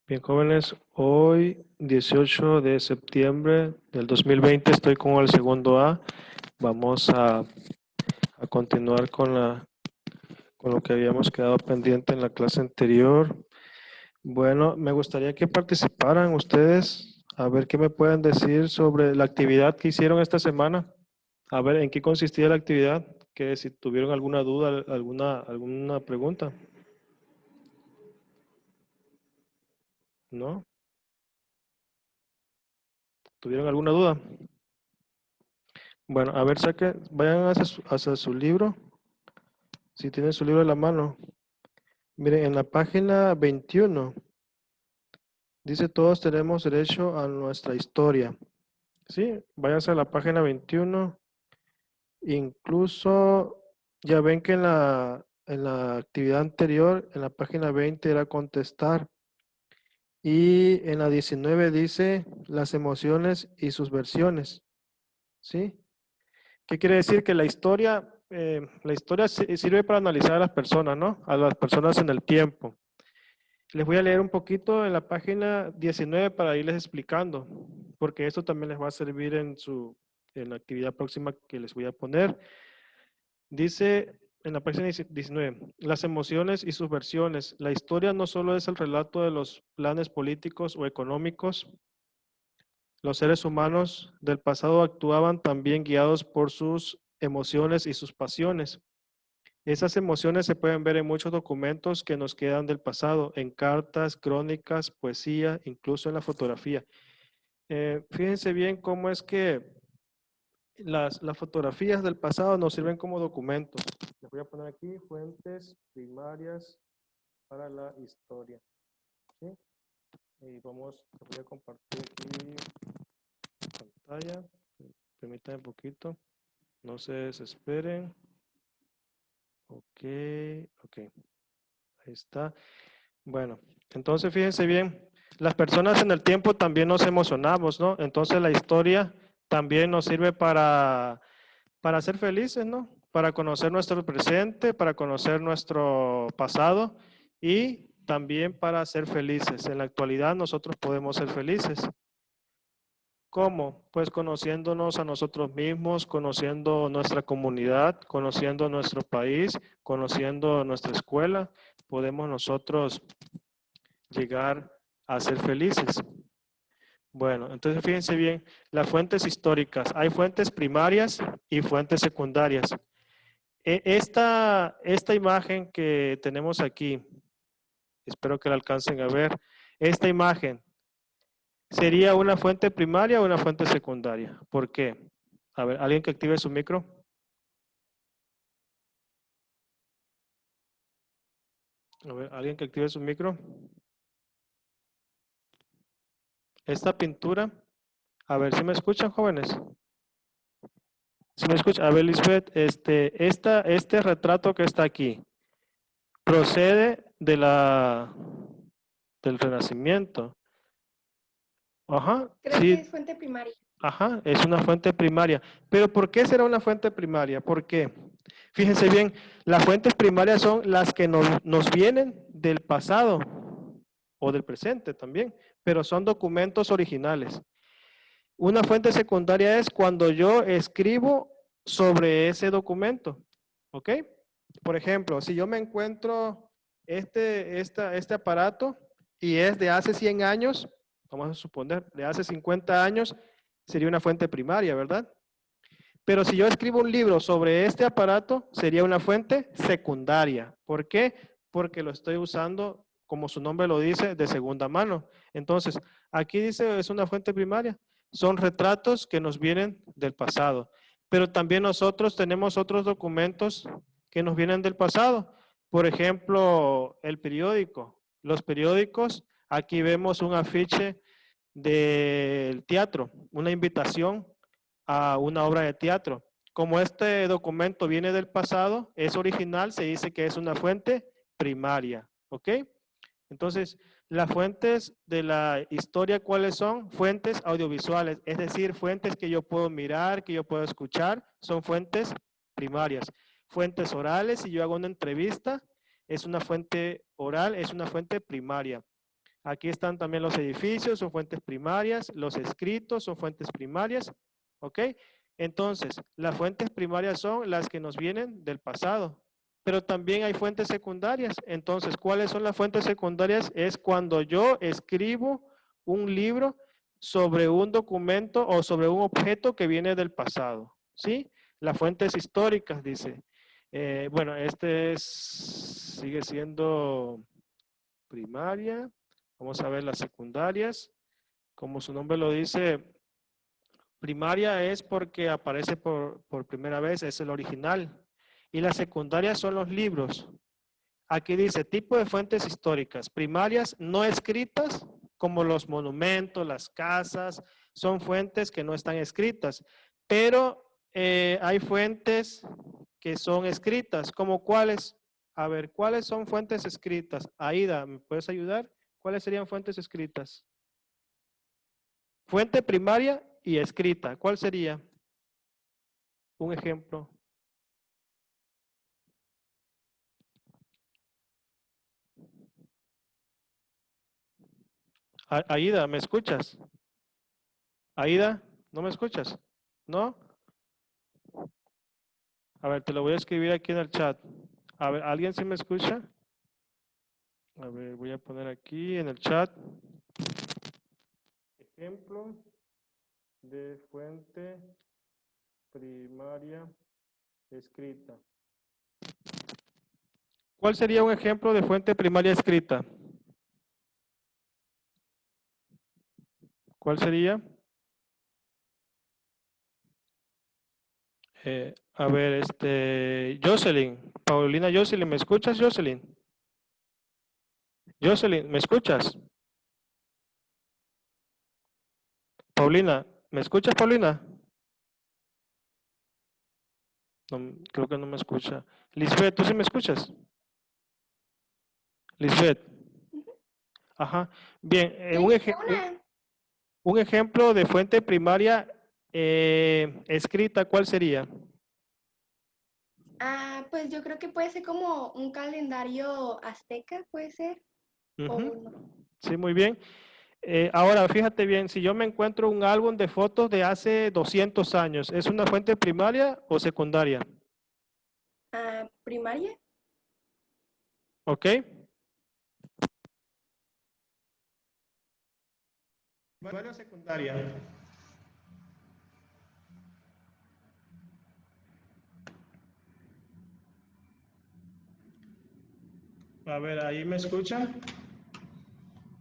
Bien, jóvenes, hoy 18 de septiembre del 2020 estoy con el segundo A. Vamos a continuar con lo que habíamos quedado pendiente en la clase anterior. Bueno, me gustaría que participaran ustedes, a ver qué me pueden decir sobre la actividad que hicieron esta semana. A ver, ¿en qué consistía la actividad? Que si tuvieron alguna duda, alguna pregunta. ¿No? ¿Tuvieron alguna duda? Bueno, a ver, vayan hacia su libro, si tienen su libro en la mano. Miren, en la página 21 dice todos tenemos derecho a nuestra historia. ¿Sí? Váyanse a la página 21. Incluso ya ven que en la actividad anterior, en la página 20 era contestar. Y en la 19 dice las emociones y sus versiones. ¿Sí? ¿Qué quiere decir? Que la historia sirve para analizar a las personas, ¿no? A las personas en el tiempo. Les voy a leer un poquito en la página 19 para irles explicando, porque esto también les va a servir en la actividad próxima que les voy a poner. Dice en la página 19, las emociones y sus versiones. La historia no solo es el relato de los planes políticos o económicos. Los seres humanos del pasado actuaban también guiados por sus emociones y sus pasiones. Esas emociones se pueden ver en muchos documentos que nos quedan del pasado, en cartas, crónicas, poesía, incluso en la fotografía. Fíjense bien cómo es que las fotografías del pasado nos sirven como documentos. Les voy a poner aquí fuentes primarias para la historia. ¿Sí? Y voy a compartir aquí pantalla. Permítanme un poquito. No se desesperen. Ok. Ahí está. Bueno, entonces fíjense bien, las personas en el tiempo también nos emocionamos, ¿no? Entonces la historia también nos sirve para ser felices, ¿no? Para conocer nuestro presente, para conocer nuestro pasado y también para ser felices. En la actualidad nosotros podemos ser felices. ¿Cómo? Pues conociéndonos a nosotros mismos, conociendo nuestra comunidad, conociendo nuestro país, conociendo nuestra escuela, podemos nosotros llegar a ser felices. Bueno, entonces fíjense bien, las fuentes históricas. Hay fuentes primarias y fuentes secundarias. Esta imagen que tenemos aquí, espero que la alcancen a ver, esta imagen sería una fuente primaria o una fuente secundaria. ¿Por qué? A ver, ¿alguien que active su micro? A ver, ¿alguien que active su micro? Esta pintura, a ver si me escuchan, jóvenes. Si me escuchan, a ver, Lisbeth, este retrato que está aquí, procede del Renacimiento. Ajá, Creo que sí, es fuente primaria. ajá, es una fuente primaria. Pero ¿por qué será una fuente primaria? ¿Por qué? Fíjense bien, las fuentes primarias son las que nos vienen del pasado o del presente también, pero son documentos originales. Una fuente secundaria es cuando yo escribo sobre ese documento, ¿ok? Por ejemplo, si yo me encuentro este aparato y es de hace 100 años, vamos a suponer, de hace 50 años, sería una fuente primaria, ¿verdad? Pero si yo escribo un libro sobre este aparato, sería una fuente secundaria. ¿Por qué? Porque lo estoy usando, como su nombre lo dice, de segunda mano. Entonces, aquí dice es una fuente primaria. Son retratos que nos vienen del pasado. Pero también nosotros tenemos otros documentos que nos vienen del pasado. Por ejemplo, el periódico. Los periódicos, aquí vemos un afiche del teatro, una invitación a una obra de teatro. Como este documento viene del pasado, es original, se dice que es una fuente primaria, ¿ok? Entonces, las fuentes de la historia, ¿cuáles son? Fuentes audiovisuales, es decir, fuentes que yo puedo mirar, que yo puedo escuchar, son fuentes primarias. Fuentes orales, si yo hago una entrevista, es una fuente oral, es una fuente primaria. Aquí están también los edificios, son fuentes primarias, los escritos son fuentes primarias, ¿ok? Entonces, las fuentes primarias son las que nos vienen del pasado, pero también hay fuentes secundarias. Entonces, ¿cuáles son las fuentes secundarias? Es cuando yo escribo un libro sobre un documento o sobre un objeto que viene del pasado, ¿sí? Las fuentes históricas, dice. Bueno, sigue siendo primaria. Vamos a ver las secundarias. Como su nombre lo dice, primaria es porque aparece por primera vez, es el original. Y las secundarias son los libros. Aquí dice tipo de fuentes históricas. Primarias no escritas, como los monumentos, las casas, son fuentes que no están escritas. Pero hay fuentes que son escritas, como cuáles. A ver, ¿cuáles son fuentes escritas? Aida, ¿me puedes ayudar? ¿Cuáles serían fuentes escritas? Fuente primaria y escrita. ¿Cuál sería? Un ejemplo. Aida, ¿me escuchas? Aida, ¿no me escuchas? ¿No? A ver, te lo voy a escribir aquí en el chat. A ver, ¿alguien sí me escucha? A ver, voy a poner aquí en el chat. Ejemplo de fuente primaria escrita. ¿Cuál sería un ejemplo de fuente primaria escrita? ¿Cuál sería? A ver, Jocelyn, Paulina Jocelyn, ¿me escuchas, Jocelyn? Jocelyn, ¿me escuchas? Paulina, ¿me escuchas, Paulina? No, creo que no me escucha. Lisbeth, ¿tú sí me escuchas? Lisbeth. Ajá. Bien, un ejemplo de fuente primaria escrita, ¿cuál sería? Pues yo creo que puede ser como un calendario azteca, puede ser. O no. Sí, muy bien. Ahora, fíjate bien, si yo me encuentro un álbum de fotos de hace 200 años, ¿es una fuente primaria o secundaria? Primaria. ¿Ok? ¿Primaria o secundaria? A ver, ¿ahí me escuchan?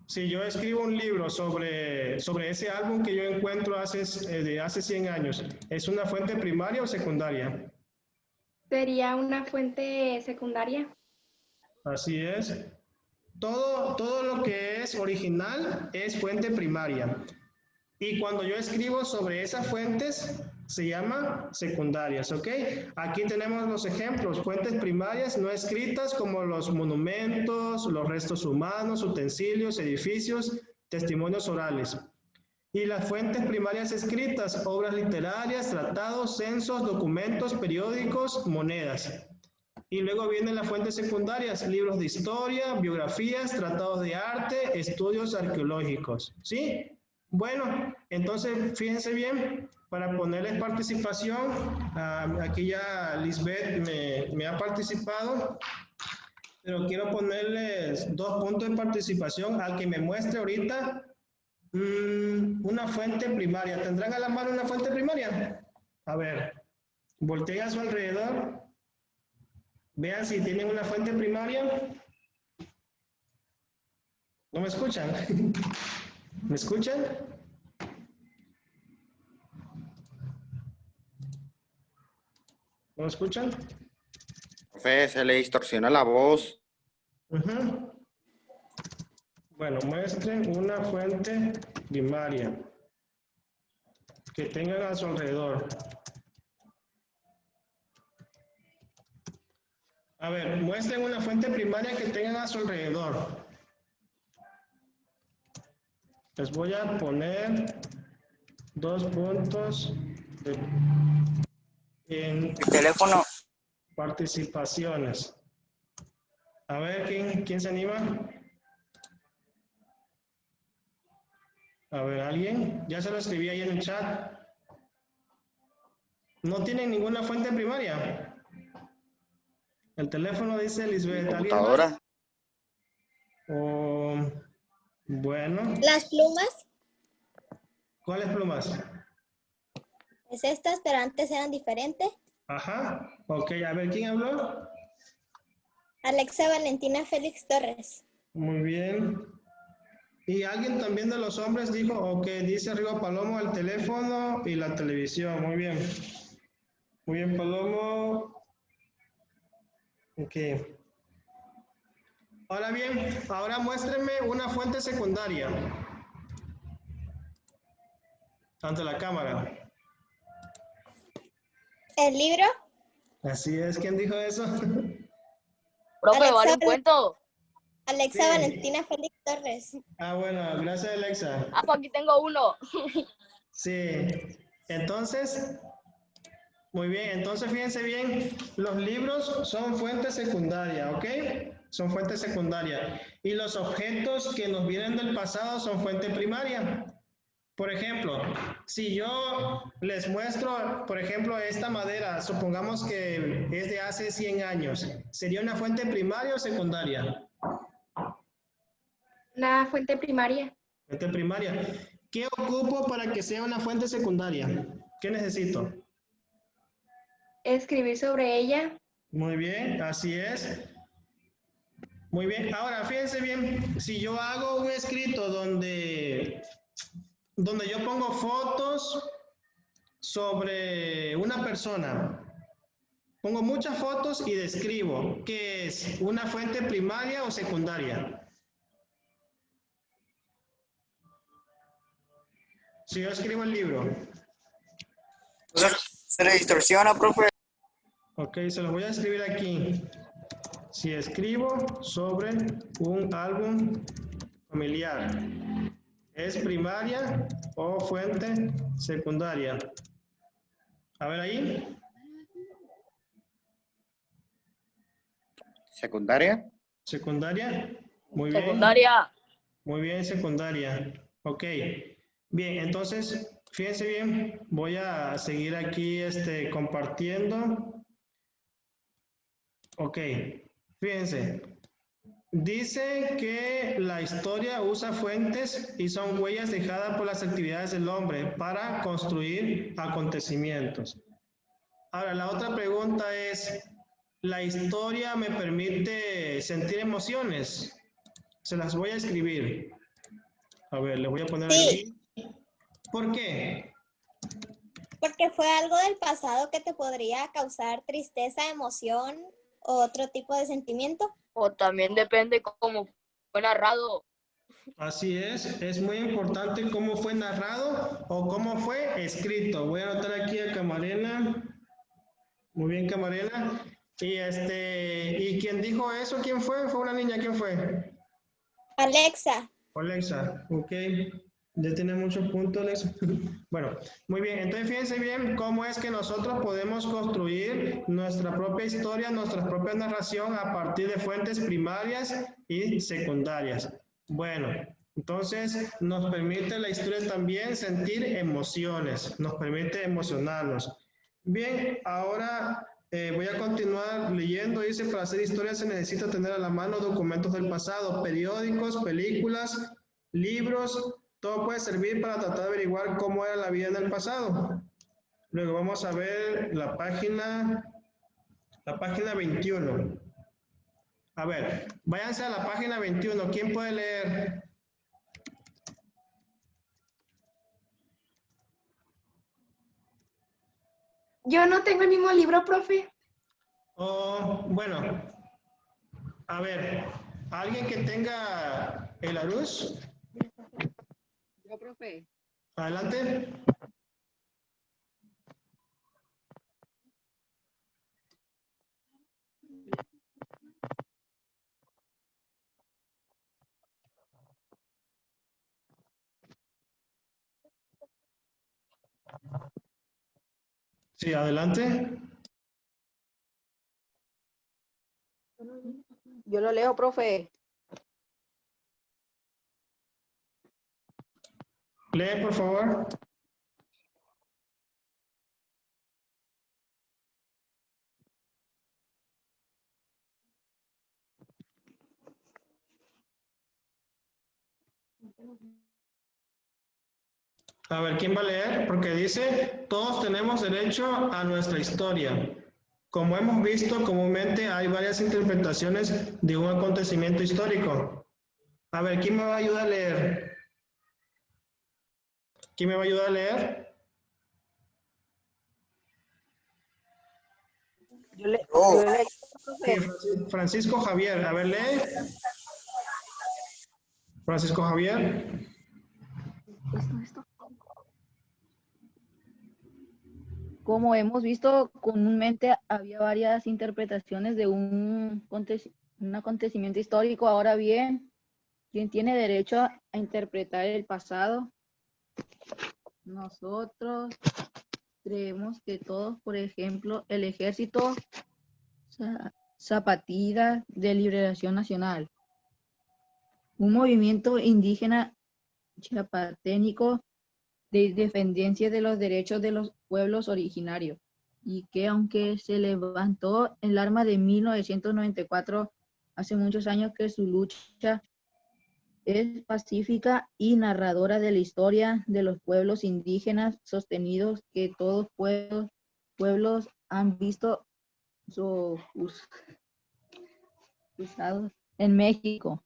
Si yo escribo un libro sobre ese álbum que yo encuentro de hace 100 años, ¿es una fuente primaria o secundaria? Sería una fuente secundaria. Así es. Todo lo que es original es fuente primaria. Y cuando yo escribo sobre esas fuentes, se llama secundarias, ¿ok? Aquí tenemos los ejemplos, fuentes primarias no escritas como los monumentos, los restos humanos, utensilios, edificios, testimonios orales. Y las fuentes primarias escritas, obras literarias, tratados, censos, documentos, periódicos, monedas. Y luego vienen las fuentes secundarias, libros de historia, biografías, tratados de arte, estudios arqueológicos. ¿Sí? Bueno, entonces fíjense bien, para ponerles participación, aquí ya Lisbeth me ha participado, pero quiero ponerles 2 puntos de participación al que me muestre ahorita una fuente primaria. ¿Tendrán a la mano una fuente primaria? A ver, volteen a su alrededor. Vean si tienen una fuente primaria. ¿No me escuchan? ¿Me escuchan? ¿No me escuchan? Profe, se le distorsiona la voz. Bueno, muestren una fuente primaria que tengan a su alrededor. A ver, muestren una fuente primaria que tengan a su alrededor. Les voy a poner 2 puntos en El teléfono. participaciones. A ver, ¿quién se anima? A ver, ¿alguien? Ya se lo escribí ahí en el chat. ¿No tienen ninguna fuente primaria? El teléfono dice Lisbeth. ¿Alguien más? Computadora. O, bueno, Las plumas, ¿cuáles plumas? es estas, pero antes eran diferentes. Ajá, ok, a ver, ¿quién habló? Alexa Valentina Félix Torres. Muy bien. Y alguien también de los hombres dijo, ok, dice arriba Palomo el teléfono y la televisión. Muy bien. Muy bien, Palomo. Ok. Ahora bien, ahora muéstrenme una fuente secundaria. Ante la cámara. El libro, Así es, ¿quién dijo eso? Profe, Alexa, vale un cuento. Alexa Sí. Valentina Félix Torres. Ah, bueno, gracias Alexa. Ah, pues aquí tengo uno. Sí. Entonces, muy bien, entonces fíjense bien, los libros son fuente secundaria, ¿ok? Son fuente secundaria. Y los objetos que nos vienen del pasado son fuente primaria. Por ejemplo, si yo les muestro, por ejemplo, esta madera, supongamos que es de hace 100 años, ¿sería una fuente primaria o secundaria? Una fuente primaria. Fuente primaria. ¿Qué ocupo para que sea una fuente secundaria? ¿Qué necesito? Escribir sobre ella. Muy bien, así es. Muy bien, ahora fíjense bien, si yo hago un escrito donde yo pongo fotos sobre una persona, pongo muchas fotos y describo, ¿qué es? ¿Una fuente primaria o secundaria? Si yo escribo el libro, Se le distorsiona, profe. ok, se los voy a escribir aquí. Si escribo sobre un álbum familiar, ¿es primaria o fuente secundaria? A ver ahí. Secundaria. Secundaria. Muy bien. Secundaria. Muy bien, secundaria. Ok. Bien, entonces, fíjense bien, voy a seguir aquí compartiendo. Ok, fíjense. Dice que la historia usa fuentes y son huellas dejadas por las actividades del hombre para construir acontecimientos. Ahora, la otra pregunta es, ¿la historia me permite sentir emociones? Se las voy a escribir. A ver, le voy a poner Sí, aquí. ¿Por qué? porque fue algo del pasado que te podría causar tristeza, emoción o otro tipo de sentimiento. O también depende cómo fue narrado. Así es muy importante cómo fue narrado o cómo fue escrito. Voy a anotar aquí a Camarena. Muy bien, Camarena. ¿Y quién dijo eso? ¿Quién fue? ¿Fue una niña? ¿Quién fue? Alexa, Alexa, ok. Ya tiene muchos puntos, Alexa. Bueno, muy bien. Entonces, fíjense bien cómo es que nosotros podemos construir nuestra propia historia, nuestra propia narración a partir de fuentes primarias y secundarias. Bueno, entonces nos permite la historia también sentir emociones, nos permite emocionarnos. Bien, ahora voy a continuar leyendo. Dice, para hacer historia se necesita tener a la mano documentos del pasado, periódicos, películas, libros, todo puede servir para tratar de averiguar cómo era la vida en el pasado. Luego vamos a ver la página 21. A ver, váyanse a la página 21. ¿Quién puede leer? Yo no tengo el mismo libro, profe. Oh, bueno, a ver, alguien que tenga el Arús, Yo, profe. adelante. Sí, adelante. Yo lo leo, profe. Lee, por favor. A ver, ¿quién va a leer? Porque dice, todos tenemos derecho a nuestra historia. Como hemos visto, comúnmente hay varias interpretaciones de un acontecimiento histórico. A ver, ¿quién me va a ayudar a leer? ¿Quién me va a ayudar a leer? Yo le, Oh. yo le- Sí, Francisco Javier. A ver, lee. Francisco Javier. Como hemos visto, comúnmente había varias interpretaciones de un acontecimiento histórico. Ahora bien, ¿quién tiene derecho a interpretar el pasado? Nosotros creemos que todos, por ejemplo, el Ejército Zapatista de Liberación Nacional, un movimiento indígena chiapatécnico de defensa de los derechos de los pueblos originarios, y que aunque se levantó el arma de 1994, hace muchos años que su lucha es pacífica y narradora de la historia de los pueblos indígenas, sostenidos que todos pueblos han visto usados en México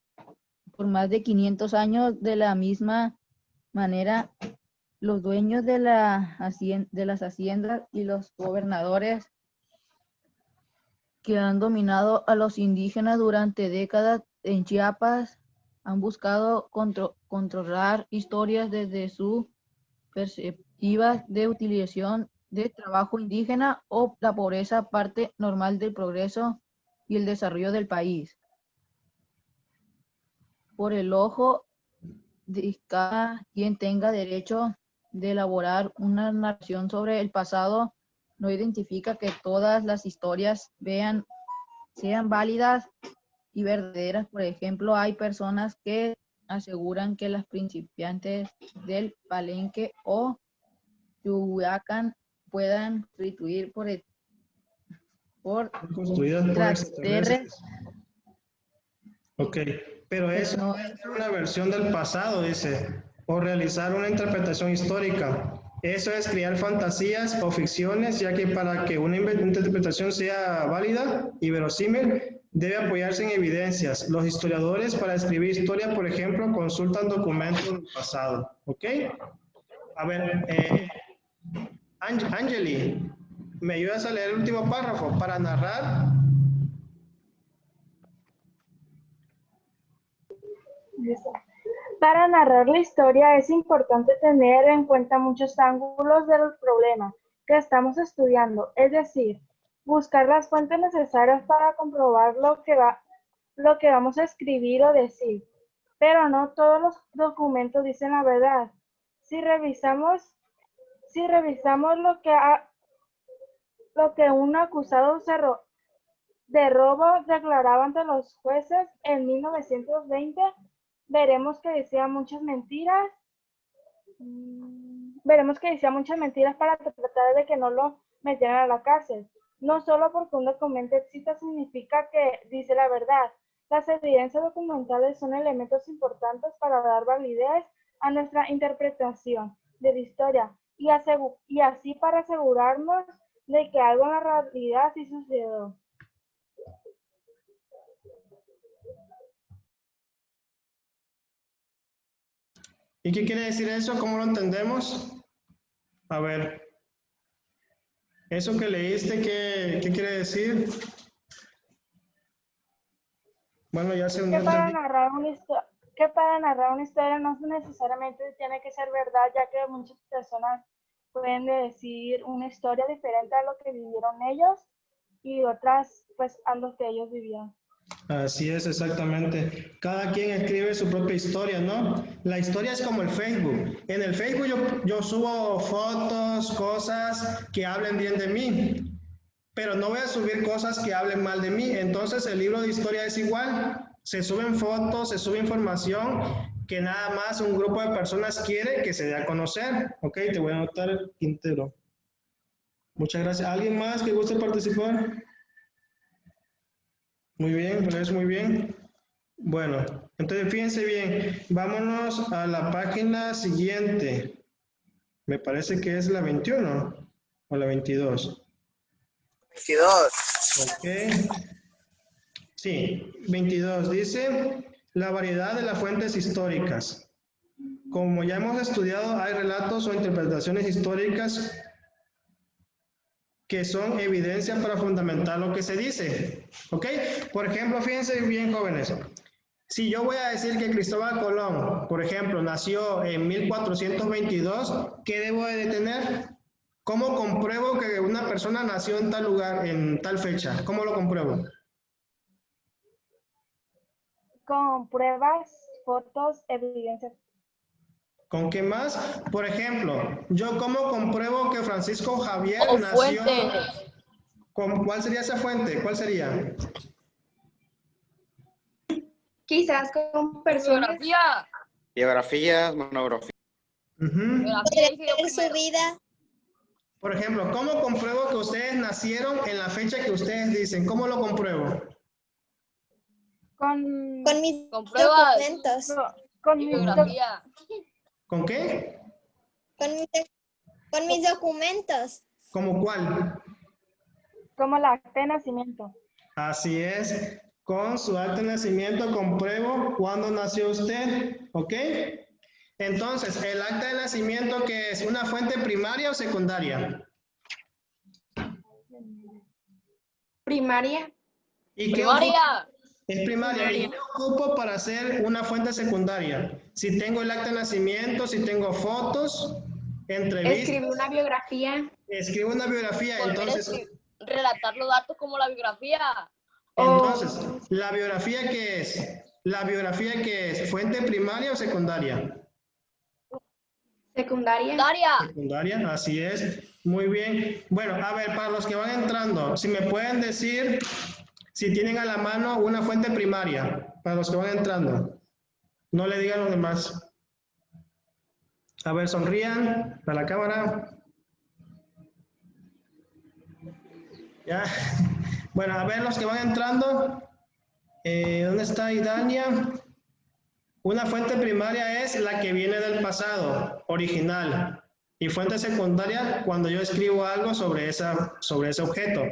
por más de 500 años. De la misma manera, los dueños de las haciendas y los gobernadores que han dominado a los indígenas durante décadas en Chiapas han buscado controlar historias desde su perspectiva de utilización de trabajo indígena o la pobreza, parte normal del progreso y el desarrollo del país. Por el ojo de cada quien tenga derecho de elaborar una narración sobre el pasado, no identifica que todas las historias sean válidas y verdaderas. Por ejemplo, hay personas que aseguran que las principiantes del Palenque o Tehuacán puedan constituir por Construidas por extraterrestres. Ok, pero eso no es una versión del pasado, dice, o realizar una interpretación histórica. Eso es crear fantasías o ficciones, ya que para que una interpretación sea válida y verosímil, debe apoyarse en evidencias. Los historiadores, para escribir historia, por ejemplo, consultan documentos del pasado. ¿Ok? A ver, Angeli, ¿me ayudas a leer el último párrafo? Para narrar. Para narrar la historia es importante tener en cuenta muchos ángulos del problema que estamos estudiando, es decir, buscar las fuentes necesarias para comprobar lo que vamos a escribir o decir. Pero no todos los documentos dicen la verdad. Si revisamos lo que un acusado de robo declaraba ante los jueces en 1920, veremos que decía muchas mentiras. Para tratar de que no lo metieran a la cárcel. No solo porque un documento exista significa que dice la verdad. Las evidencias documentales son elementos importantes para dar validez a nuestra interpretación de la historia y así para asegurarnos de que algo en la realidad sí sucedió. ¿Y qué quiere decir eso? ¿Cómo lo entendemos? A ver, eso que leíste, ¿qué quiere decir? Bueno, ya se Que para narrar una historia no necesariamente tiene que ser verdad, ya que muchas personas pueden decir una historia diferente a lo que vivieron ellos y otras pues a lo que ellos vivían. Así es, exactamente. Cada quien escribe su propia historia, ¿no? La historia es como el Facebook. En el Facebook yo subo fotos, cosas que hablen bien de mí, pero no voy a subir cosas que hablen mal de mí. Entonces el libro de historia es igual. Se suben fotos, se sube información que nada más un grupo de personas quiere que se dé a conocer. Ok, te voy a anotar el Quintero. Muchas gracias. ¿Alguien más que guste participar? Muy bien, pues muy bien. Bueno, entonces fíjense bien, vámonos a la página siguiente. Me parece que es la 21 o la 22. 22. Ok. Sí, 22 dice la variedad de las fuentes históricas. Como ya hemos estudiado, hay relatos o interpretaciones históricas que son evidencia para fundamentar lo que se dice. ¿Ok? Por ejemplo, fíjense bien, jóvenes. Si yo voy a decir que Cristóbal Colón, por ejemplo, nació en 1422, ¿qué debo de tener? ¿Cómo compruebo que una persona nació en tal lugar, en tal fecha? ¿Cómo lo compruebo? Con pruebas, fotos, evidencias. ¿Con qué más? Por ejemplo, ¿yo cómo compruebo que Francisco Javier O nació? fuentes. ¿Cuál sería esa fuente? ¿Cuál sería? Quizás con personas. Biografía. Biografías, monografías. Ujú. Biografía Podría dije yo ser su primero. vida. Por ejemplo, ¿cómo compruebo que ustedes nacieron en la fecha que ustedes dicen? ¿Cómo lo compruebo? Con, Con mis Con pruebas. documentos. con Y mis biografía. ¿Con qué? Con mis documentos. ¿Cómo cuál? como la acta de nacimiento. Así es. Con su acta de nacimiento compruebo cuándo nació usted. ¿Ok? Entonces, ¿el acta de nacimiento qué es? ¿Una fuente primaria o secundaria? Primaria. ¿Y qué ocupo? Primaria. Es primaria. ¿Y qué ocupo para hacer una fuente secundaria? Si tengo el acta de nacimiento, si tengo fotos, entrevistas, Escribí una biografía. escribo una biografía. Volver a relatar los datos como la biografía. Entonces, ¿la biografía qué es? ¿La biografía qué es? ¿Fuente primaria o secundaria? Secundaria. Secundaria. Secundaria, así es. Muy bien. Bueno, a ver, para los que van entrando, si me pueden decir si tienen a la mano una fuente primaria, para los que van entrando. No le digan a los demás. A ver, sonrían para la cámara. Ya. Bueno, a ver los que van entrando. ¿Dónde está Idania? Una fuente primaria es la que viene del pasado, original. Y fuente secundaria cuando yo escribo algo sobre ese objeto.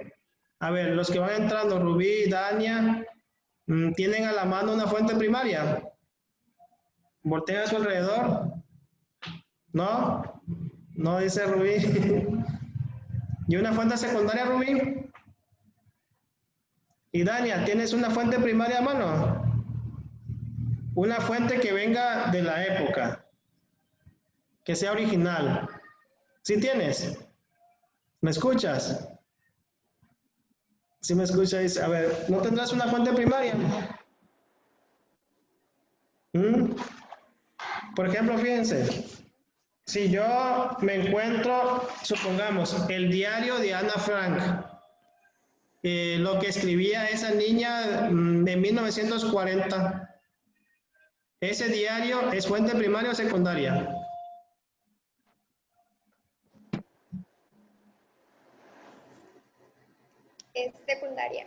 A ver, los que van entrando, Rubí, Dania, ¿tienen a la mano una fuente primaria? ¿Volteen a su alrededor? ¿No? No, dice Rubí. ¿Y una fuente secundaria, Rubí? Y Dania, ¿tienes una fuente primaria a mano? Una fuente que venga de la época, que sea original. ¿Sí tienes? ¿Me escuchas? ¿Sí me escuchas? A ver, ¿no tendrás una fuente primaria? Por ejemplo, fíjense, si yo me encuentro, supongamos, el diario de Ana Frank, lo que escribía esa niña de 1940, ¿ese diario es fuente primaria o secundaria? Es secundaria.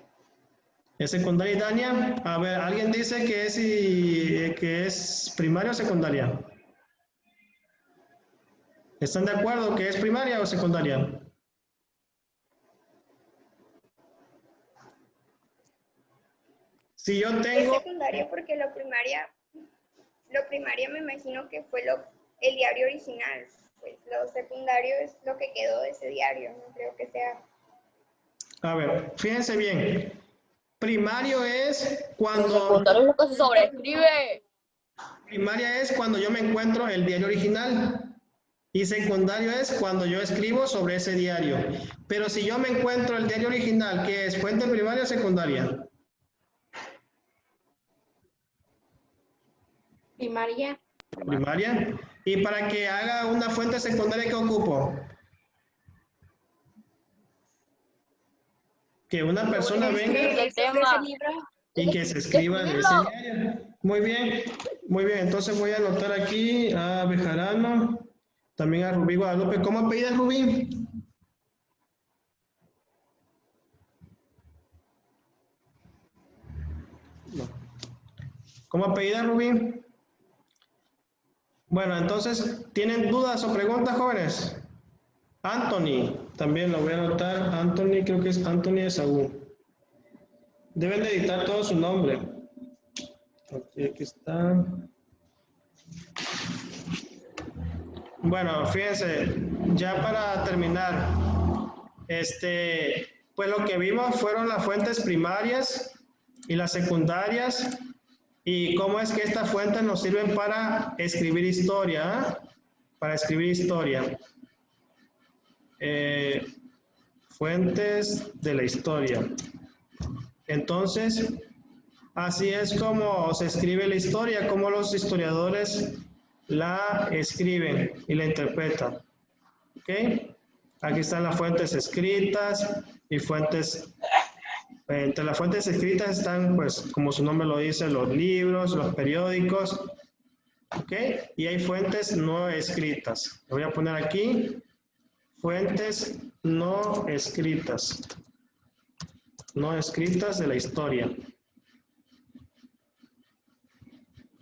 ¿Es secundaria, Dania? A ver, ¿alguien dice que es primaria o secundaria? ¿Están de acuerdo que es primaria o secundaria? Si yo tengo... Es secundaria porque lo primaria me imagino que fue el diario original. Pues lo secundario es lo que quedó de ese diario. No creo que sea. A ver, fíjense bien. Primario es Lo cuando... secundario es lo que se sobreescribe. Primaria es cuando yo me encuentro el diario original. Y secundario es cuando yo escribo sobre ese diario. Pero si yo me encuentro el diario original, ¿qué es? ¿Fuente primaria o secundaria? Primaria. Primaria. Y para que haga una fuente secundaria, ¿qué ocupo? Que una persona venga El tema. y que se escriba de ese diario. Muy bien. Muy bien, entonces voy a anotar aquí a Bejarano, también a Rubí Guadalupe. ¿Cómo apellidas Rubí? No. ¿Cómo apellidas Rubí? Bueno, entonces, ¿tienen dudas o preguntas, jóvenes? Anthony, también lo voy a anotar. Anthony, creo que es Anthony de Saúl. Deben de editar todo su nombre. Aquí está. Bueno, fíjense, ya para terminar, pues lo que vimos fueron las fuentes primarias y las secundarias y cómo es que estas fuentes nos sirven para escribir historia, ¿eh? Para escribir historia. Fuentes de la historia. Entonces, así es como se escribe la historia, como los historiadores la escriben y la interpretan. ¿Ok? Aquí están las fuentes escritas y fuentes. Entre las fuentes escritas están, pues, como su nombre lo dice, los libros, los periódicos. ¿Ok? Y hay fuentes no escritas. Lo voy a poner aquí. Fuentes no escritas. No escritas de la historia.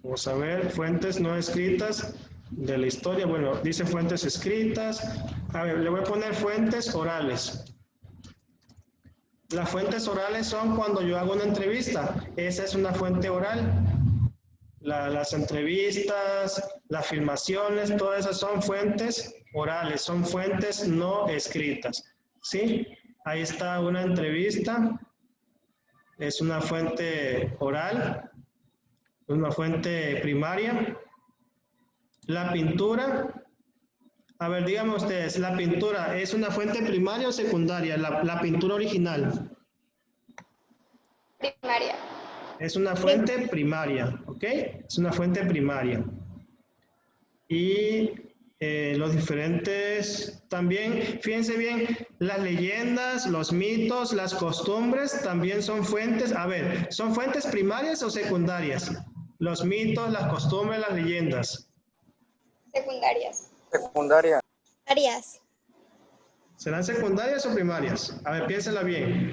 Vamos a ver, fuentes no escritas de la historia. Bueno, dice fuentes escritas. A ver, le voy a poner fuentes orales. Las fuentes orales son cuando yo hago una entrevista. Esa es una fuente oral. Las entrevistas, las filmaciones, todas esas son fuentes orales, son fuentes no escritas. ¿Sí? Ahí está una entrevista. Es una fuente oral. Una fuente primaria. La pintura. A ver, díganme ustedes, ¿la pintura es una fuente primaria o secundaria? La pintura original. Primaria. Es una fuente primaria, ¿ok? Es una fuente primaria. Y los diferentes, también, fíjense bien, las leyendas, los mitos, las costumbres también son fuentes. A ver, ¿son fuentes primarias o secundarias? Los mitos, las costumbres, las leyendas. Secundarias. Secundaria. Arias. ¿Serán secundarias o primarias? A ver, piénsenla bien.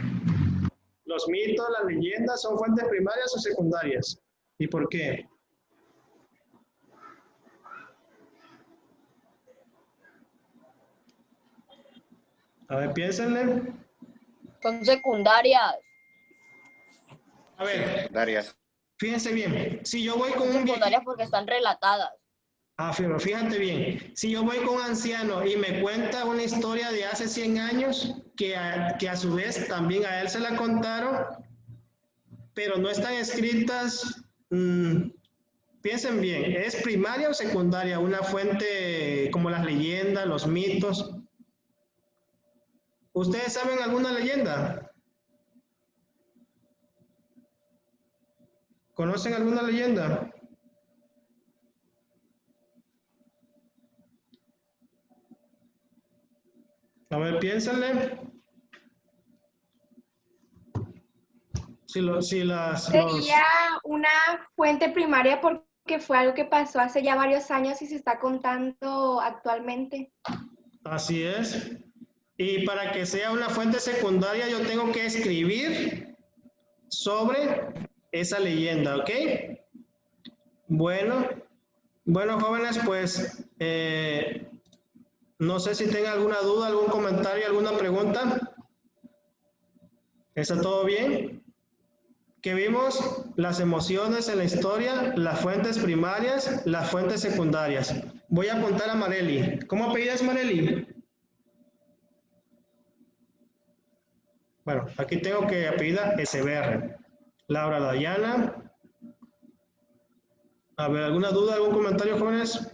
¿Los mitos, las leyendas son fuentes primarias o secundarias? ¿Y por qué? A ver, piénsenle. Son secundarias. A ver, Secundarias. fíjense bien. Si yo voy con Son un viejito. secundarias porque están relatadas. Pero fíjate bien, si yo voy con un anciano y me cuenta una historia de hace 100 años, que a su vez también a él se la contaron, pero no están escritas, piensen bien, ¿es primaria o secundaria? Una fuente como las leyendas, los mitos. ¿Ustedes saben alguna leyenda? ¿Conocen alguna leyenda? A ver, piénsenle. Sería una fuente primaria porque fue algo que pasó hace ya varios años y se está contando actualmente. Así es. Y para que sea una fuente secundaria, yo tengo que escribir sobre esa leyenda, ¿ok? Bueno, jóvenes, pues no sé si tengan alguna duda, algún comentario, alguna pregunta. ¿Está todo bien? ¿Qué vimos? Las emociones en la historia, las fuentes primarias, las fuentes secundarias. Voy a apuntar a Marely. ¿Cómo apellidas Marely? Bueno, aquí tengo que apellida SBR. Laura Dayana. A ver, ¿alguna duda, algún comentario, jóvenes?